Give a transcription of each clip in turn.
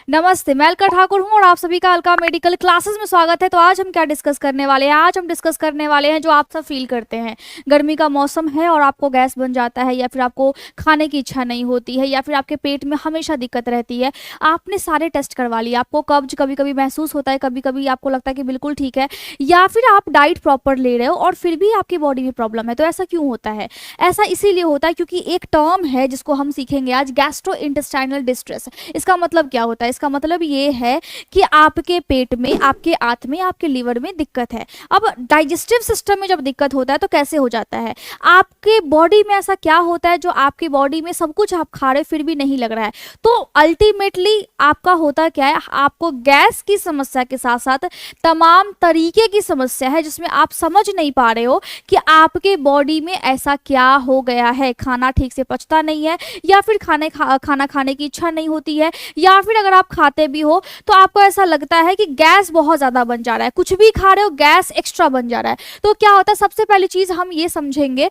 नमस्ते, मैं अलका ठाकुर हूँ और आप सभी का अलका मेडिकल क्लासेस में स्वागत है। तो आज हम क्या डिस्कस करने वाले हैं? आज हम डिस्कस करने वाले हैं जो आप सब फील करते हैं। गर्मी का मौसम है और आपको गैस बन जाता है, या फिर आपको खाने की इच्छा नहीं होती है, या फिर आपके पेट में हमेशा दिक्कत रहती है। आपने सारे टेस्ट करवा लिए, आपको कब्ज कभी कभी महसूस होता है, कभी कभी आपको लगता है कि बिल्कुल ठीक है, या फिर आप डाइट प्रॉपर ले रहे हो और फिर भी आपकी बॉडी में प्रॉब्लम है। तो ऐसा क्यों होता है? ऐसा इसीलिए होता है क्योंकि एक टर्म है जिसको हम सीखेंगे आज, गैस्ट्रो इंटेस्टाइनल डिस्ट्रेस। इसका मतलब क्या होता है? इसका मतलब ये है कि आपके पेट में, आपके आंत में, आपके लीवर में दिक्कत है। अब डाइजेस्टिव सिस्टम में जब दिक्कत होता है तो कैसे हो जाता है? आपके बॉडी में ऐसा क्या होता है जो आपकी बॉडी में सब कुछ आप खा रहे फिर भी नहीं लग रहा है? तो अल्टीमेटली आपका होता क्या है? आपको गैस की समस्या के साथ साथ तमाम तरीके की समस्या है जिसमें आप समझ नहीं पा रहे हो कि आपके बॉडी में ऐसा क्या हो गया है। खाना ठीक से पचता नहीं है, या फिर खाना खाने की इच्छा नहीं होती है, या फिर अगर आप खाते भी हो तो आपको ऐसा लगता है कि गैस बहुत ज्यादा बन जा रहा है। कुछ भी खा रहे हो गैस एक्स्ट्रा बन जा रहा है। तो क्या होता है? सबसे पहली चीज हम ये समझेंगे,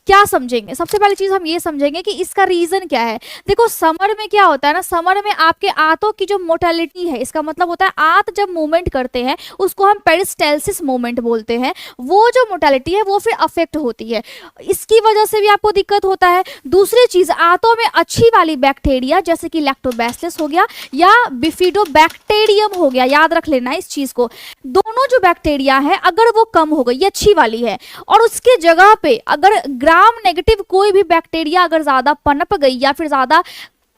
क्या समझेंगे? सबसे पहली चीज हम ये समझेंगे कि इसका रीजन क्या है। देखो, समर में क्या होता है ना, समर में आपके आंतों की जो मोटेलिटी है, इसका मतलब होता है आंत जब मूवमेंट करते हैं उसको हम पेरिस्टाल्सिस मूवमेंट बोलते हैं, वो जो मोटेलिटी है वो फिर अफेक्ट होती है। इसकी वजह से भी आपको दिक्कत होता है। दूसरी चीज, आंतों में अच्छी वाली बैक्टीरिया जैसे कि लैक्टोबैसिलस हो गया या बिफिडोबैक्टीरियम हो गया, याद रख लेना इस चीज को। दोनों जो बैक्टीरिया है अगर वो कम हो गई, ये अच्छी वाली है, और उसके जगह पे अगर ग्राम नेगेटिव कोई भी बैक्टीरिया अगर ज्यादा पनप गई या फिर ज्यादा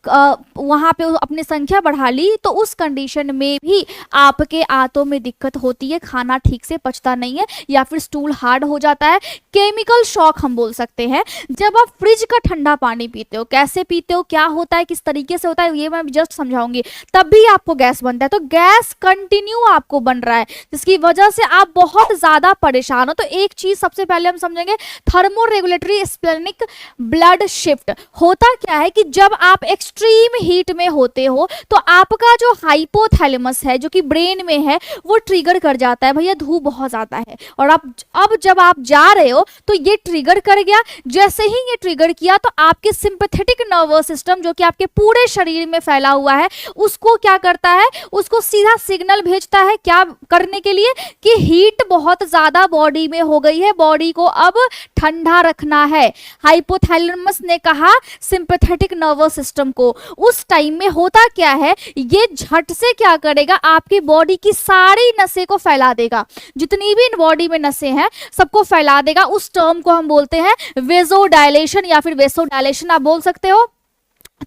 वहां पे अपनी संख्या बढ़ा ली, तो उस कंडीशन में भी आपके आंतों में दिक्कत होती है, खाना ठीक से पचता नहीं है, या फिर स्टूल हार्ड हो जाता है। केमिकल शॉक हम बोल सकते हैं। जब आप फ्रिज का ठंडा पानी पीते हो, कैसे पीते हो, क्या होता है, किस तरीके से होता है, ये मैं जस्ट समझाऊंगी, तब भी आपको गैस बनता है। तो गैस कंटिन्यू आपको बन रहा है जिसकी वजह से आप बहुत ज्यादा परेशान हो। तो एक चीज सबसे पहले हम समझेंगे, थर्मोरेगुलेटरी स्प्लेनिक ब्लड शिफ्ट। होता क्या है कि जब आप एक्सट्रीम हीट में होते हो तो आपका जो हाइपोथैलेमस है जो कि ब्रेन में है वो ट्रिगर कर जाता है, भैया धूप बहुत ज्यादा है, और आप अब जब आप जा रहे हो तो ये ट्रिगर कर गया। जैसे ही ये ट्रिगर किया तो आपके सिंपैथेटिक नर्वस सिस्टम जो कि आपके पूरे शरीर में फैला हुआ है उसको क्या करता है? उसको सीधा सिग्नल भेजता है, क्या करने के लिए? कि हीट बहुत ज्यादा बॉडी में हो गई है, बॉडी को अब ठंडा रखना है। हाइपोथैलेमस ने कहा सिंपैथेटिक नर्वस सिस्टम को। उस टाइम में होता क्या है, ये झट से क्या करेगा? आपकी बॉडी की सारी नसें को फैला देगा, जितनी भी बॉडी में नसें हैं सबको फैला देगा। उस टर्म को हम बोलते हैं वेसोडायलेशन या फिर वेसोडायलेशन आप बोल सकते हो।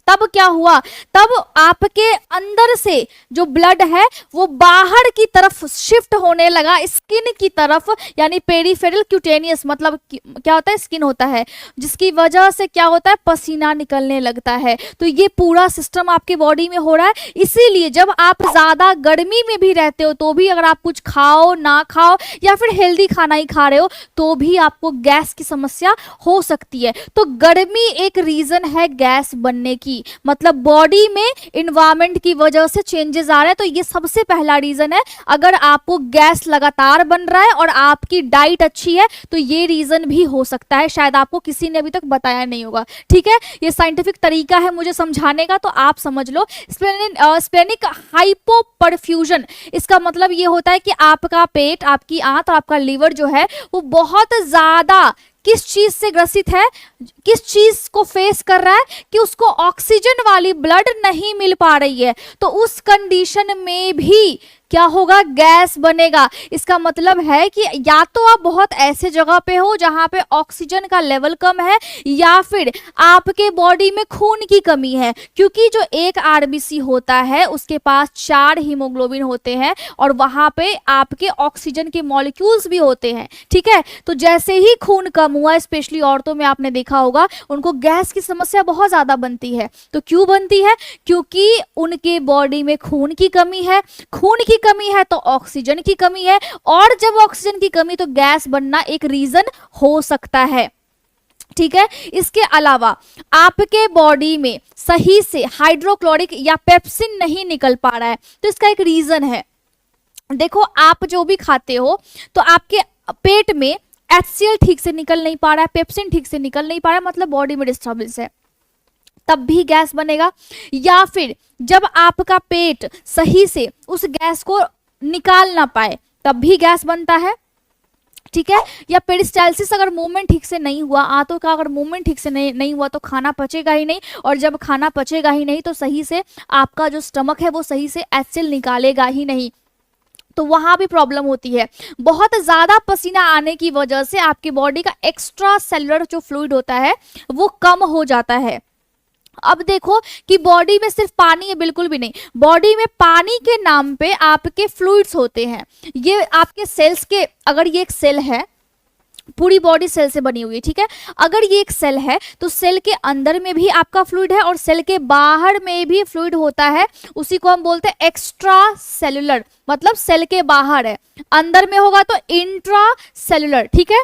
तब क्या हुआ? तब आपके अंदर से जो ब्लड है वो बाहर की तरफ शिफ्ट होने लगा, स्किन की तरफ, यानी पेरिफेरल क्यूटेनियस, मतलब क्या होता है? स्किन होता है, जिसकी वजह से क्या होता है? पसीना निकलने लगता है। तो ये पूरा सिस्टम आपकी बॉडी में हो रहा है। इसीलिए जब आप ज्यादा गर्मी में भी रहते हो तो भी अगर आप कुछ खाओ ना खाओ या फिर हेल्दी खाना ही खा रहे हो तो भी आपको गैस की समस्या हो सकती है। तो गर्मी एक रीजन है गैस बनने की, मतलब बॉडी में इन्वायरमेंट की वजह से चेंजेस आ रहे हैं। तो ये सबसे पहला रीजन है। अगर आपको गैस लगातार बन रहा है और आपकी डाइट अच्छी है तो ये रीजन भी हो सकता है, शायद आपको किसी ने अभी तक बताया नहीं होगा। ठीक है, ये साइंटिफिक तरीका है मुझे समझाने का, तो आप समझ लो। स्प्लेनिक हाइपोपरफ्यूजन, इसका मतलब ये होता है कि आपका पेट, आपकी आंत और आपका लीवर जो है वो बहुत ज्यादा किस चीज से ग्रसित है, किस चीज को फेस कर रहा है कि उसको ऑक्सीजन वाली ब्लड नहीं मिल पा रही है। तो उस कंडीशन में भी क्या होगा? गैस बनेगा। इसका मतलब है कि या तो आप बहुत ऐसे जगह पे हो जहां पे ऑक्सीजन का लेवल कम है, या फिर आपके बॉडी में खून की कमी है, क्योंकि जो एक आरबीसी होता है उसके पास 4 हीमोग्लोबिन होते हैं और वहां पे आपके ऑक्सीजन के मॉलिक्यूल्स भी होते हैं। ठीक है, तो जैसे ही खून कम हुआ, स्पेशली औरतों में आपने देखा होगा, उनको गैस की समस्या बहुत ज्यादा बनती है। तो क्यों बनती है? क्योंकि उनके बॉडी में खून की कमी है। खून की कमी है तो ऑक्सीजन की कमी है, और जब ऑक्सीजन की कमी तो गैस बनना एक रीजन हो सकता है। ठीक है, इसके अलावा आपके बॉडी में सही से हाइड्रोक्लोरिक या पेप्सिन नहीं निकल पा रहा है, तो इसका एक रीजन है। देखो, आप जो भी खाते हो तो आपके पेट में HCl ठीक से निकल नहीं पा रहा है, पेप्सिन ठीक से निकल नहीं पा रहा है, मतलब बॉडी में डिस्टर्बेंस है। तब भी गैस बनेगा, या फिर जब आपका पेट सही से उस गैस को निकाल ना पाए तब भी गैस बनता है, ठीक है। या पेरिस्टालसिस अगर मूवमेंट ठीक से नहीं हुआ, आंतों का अगर मूवमेंट ठीक से नहीं हुआ तो खाना पचेगा ही नहीं, और जब खाना पचेगा ही नहीं तो सही से आपका जो स्टमक है वो सही से एसिड निकालेगा ही नहीं, तो वहां भी प्रॉब्लम होती है। बहुत ज्यादा पसीना आने की वजह से आपकी बॉडी का एक्स्ट्रा सेलुलर जो फ्लूइड होता है वो कम हो जाता है। अब देखो कि बॉडी में सिर्फ पानी है, बिल्कुल भी नहीं। बॉडी में पानी के नाम पे आपके फ्लूइड्स होते हैं। ये आपके सेल्स के, अगर ये एक सेल है, पूरी बॉडी सेल से बनी हुई है, ठीक है। अगर ये एक सेल है तो सेल के अंदर में भी आपका फ्लूइड है और सेल के बाहर में भी फ्लूइड होता है, उसी को हम बोलते हैं एक्स्ट्रा सेलुलर, मतलब सेल के बाहर है, अंदर में होगा तो इंट्रा सेलुलर, ठीक है।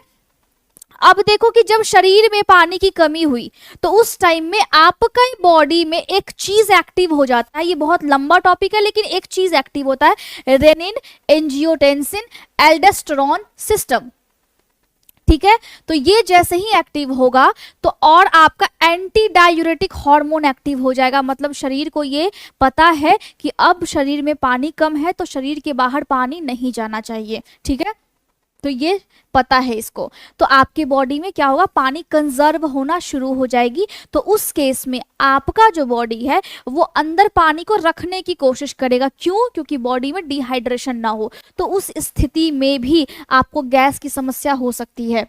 अब देखो कि जब शरीर में पानी की कमी हुई तो उस टाइम में आपका बॉडी में एक चीज एक्टिव हो जाता है। ये बहुत लंबा टॉपिक है लेकिन एक चीज एक्टिव होता है, रेनिन एंजियोटेंसिन एल्डोस्टेरोन सिस्टम, ठीक है। तो ये जैसे ही एक्टिव होगा तो और आपका एंटी डायूरेटिक हार्मोन एक्टिव हो जाएगा, मतलब शरीर को ये पता है कि अब शरीर में पानी कम है तो शरीर के बाहर पानी नहीं जाना चाहिए, ठीक है। तो ये पता है इसको, तो आपके बॉडी में क्या होगा, पानी कंजर्व होना शुरू हो जाएगी। तो उस केस में आपका जो बॉडी है वो अंदर पानी को रखने की कोशिश करेगा, क्यों? क्योंकि बॉडी में डिहाइड्रेशन ना हो। तो उस स्थिति में भी आपको गैस की समस्या हो सकती है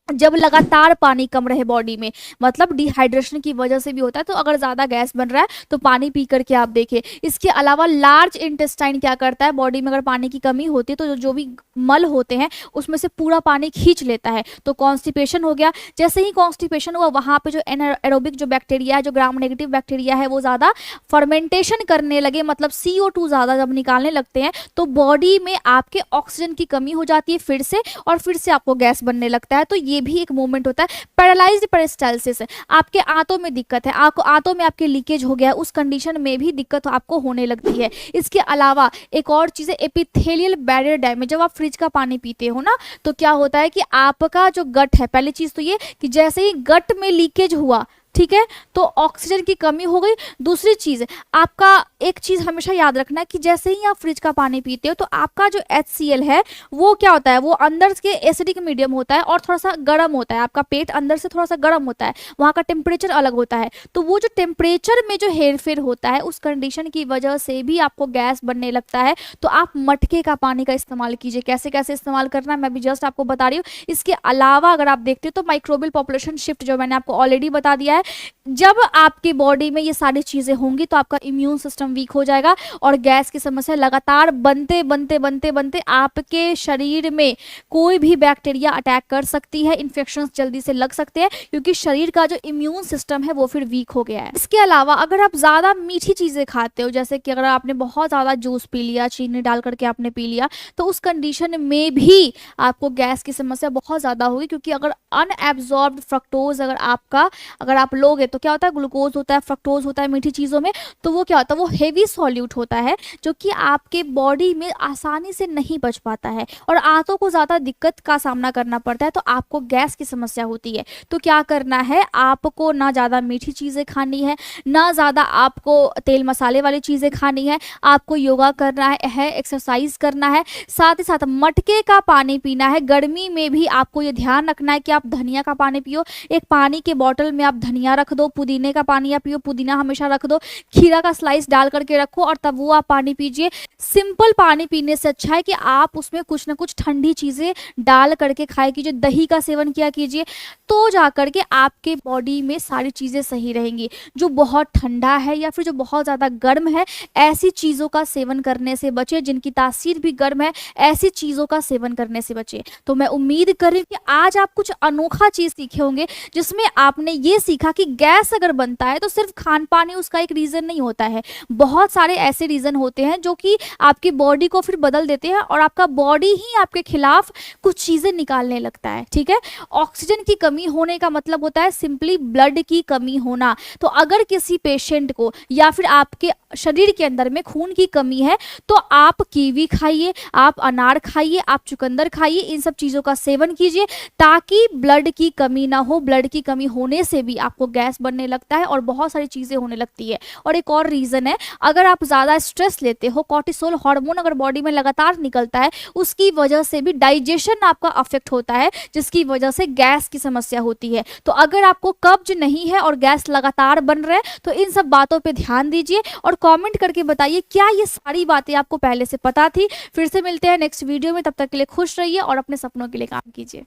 जब लगातार पानी कम रहे बॉडी में, मतलब डिहाइड्रेशन की वजह से भी होता है। तो अगर ज़्यादा गैस बन रहा है तो पानी पी करके आप देखिए। इसके अलावा लार्ज इंटेस्टाइन क्या करता है, बॉडी में अगर पानी की कमी होती है तो जो भी मल होते हैं उसमें से पूरा पानी खींच लेता है, तो कॉन्स्टिपेशन हो गया। जैसे ही कॉन्स्टिपेशन हुआ वहाँ पे जो एनारोबिक जो बैक्टीरिया है, जो ग्राम नेगेटिव बैक्टीरिया है, वो ज़्यादा फर्मेंटेशन करने लगे, मतलब CO2 ज़्यादा जब निकालने लगते हैं तो बॉडी में आपके ऑक्सीजन की कमी हो जाती है फिर से, और फिर से आपको गैस बनने लगता है। तो ये भी एक मूवमेंट होता है। पैरालाइज्ड पेरिस्टालसिस, आपके आंतों में दिक्कत है, आंतों में आपके लीकेज हो गया है, उस कंडीशन में भी दिक्कत आपको होने लगती है। इसके अलावा एक और चीज़ है एपिथेलियल बैरियर डैमेज। जब आप फ्रिज का पानी पीते हो ना तो क्या होता है कि आपका जो गट है, पहली चीज़ तो ये कि जैसे ही गट में लीकेज हुआ, ठीक है, तो ऑक्सीजन की कमी हो गई। दूसरी चीज, आपका एक चीज हमेशा याद रखना है कि जैसे ही आप फ्रिज का पानी पीते हो तो आपका जो HCl है वो क्या होता है, वो अंदर के एसिडिक मीडियम होता है और थोड़ा सा गर्म होता है। आपका पेट अंदर से थोड़ा सा गर्म होता है, वहाँ का टेम्परेचर अलग होता है। तो वो जो टेम्परेचर में जो हेरफेर होता है उस कंडीशन की वजह से भी आपको गैस बनने लगता है। तो आप मटके का पानी का इस्तेमाल कीजिए। कैसे कैसे इस्तेमाल करना है मैं भी जस्ट आपको बता रही हूँ। इसके अलावा अगर आप देखते हो तो माइक्रोबियल पॉपुलेशन शिफ्ट जो मैंने आपको ऑलरेडी बता दिया है, जब आपकी बॉडी में ये सारी चीजें होंगी तो आपका इम्यून सिस्टम वीक हो जाएगा और गैस की समस्या लगातार बनते बनते बनते बनते आपके शरीर में कोई भी बैक्टीरिया अटैक कर सकती है, इन्फेक्शंस जल्दी से लग सकते हैं क्योंकि शरीर का जो इम्यून सिस्टम है वो फिर वीक हो गया है। इसके अलावा अगर आप ज्यादा मीठी चीजें खाते हो, जैसे कि अगर आपने बहुत ज्यादा जूस पी लिया, चीनी डाल करके आपने पी लिया, तो उस कंडीशन में भी आपको गैस की समस्या बहुत ज्यादा होगी। क्योंकि अगर अनएब्जॉर्ब्ड फ्रक्टोज अगर आप लोगे तो क्या होता है, ग्लूकोज होता है, फ्रक्टोज होता है मीठी चीज़ों में, तो वो क्या होता है, वो हेवी सॉल्यूट होता है जो कि आपके बॉडी में आसानी से नहीं बच पाता है और आंतों को ज़्यादा दिक्कत का सामना करना पड़ता है, तो आपको गैस की समस्या होती है। तो क्या करना है, आपको ना ज़्यादा मीठी चीज़ें खानी है, ना ज़्यादा आपको तेल मसाले वाली चीज़ें खानी है, आपको योगा करना है, एक्सरसाइज करना है, साथ ही साथ मटके का पानी पीना है। गर्मी में भी आपको ये ध्यान रखना है कि आप धनिया का पानी पियो। एक पानी के बॉटल में आप धनिया रख दो, पुदीने का पानी आप पियो, पुदीना हमेशा रख दो, खीरा का स्लाइस डाल करके रखो और तब वो आप पानी पीजिए। सिंपल पानी पीने से अच्छा है कि आप उसमें कुछ ना कुछ ठंडी चीज़ें डाल करके खाए कीजिए, दही का सेवन किया कीजिए, तो जा करके आपके बॉडी में सारी चीज़ें सही रहेंगी। जो बहुत ठंडा है या फिर जो बहुत ज़्यादा गर्म है, ऐसी चीज़ों का सेवन करने से बचे, जिनकी तासीर भी गर्म है, ऐसी चीज़ों का सेवन करने से बचे। तो मैं उम्मीद कर रही हूँ कि आज आप कुछ अनोखा चीज़ सीखे होंगे जिसमें आपने ये सीखा कि गैस अगर बनता है तो सिर्फ खान पान ही उसका एक रीज़न नहीं होता है, बहुत सारे ऐसे रीज़न होते हैं जो कि आपकी बॉडी को फिर बदल देते हैं और आपका बॉडी ही आपके खिलाफ कुछ चीज़ें निकालने लगता है। ठीक है, ऑक्सीजन की कमी होने का मतलब होता है सिंपली ब्लड की कमी होना। तो अगर किसी पेशेंट को या फिर आपके शरीर के अंदर में खून की कमी है तो आप कीवी खाइए, आप अनार खाइए, आप चुकंदर खाइए, इन सब चीज़ों का सेवन कीजिए ताकि ब्लड की कमी ना हो। ब्लड की कमी होने से भी आपको आपको गैस बनने लगता है और बहुत सारी चीज़ें होने लगती है। और एक और रीज़न है, अगर आप ज़्यादा स्ट्रेस लेते हो, कॉर्टिसोल हार्मोन अगर बॉडी में लगातार निकलता है, उसकी वजह से भी डाइजेशन आपका अफेक्ट होता है, जिसकी वजह से गैस की समस्या होती है। तो अगर आपको कब्ज नहीं है और गैस लगातार बन रहा है तो इन सब बातों पे ध्यान दीजिए और कमेंट करके बताइए क्या ये सारी बातें आपको पहले से पता थी। फिर से मिलते हैं नेक्स्ट वीडियो में, तब तक के लिए खुश रहिए और अपने सपनों के लिए काम कीजिए।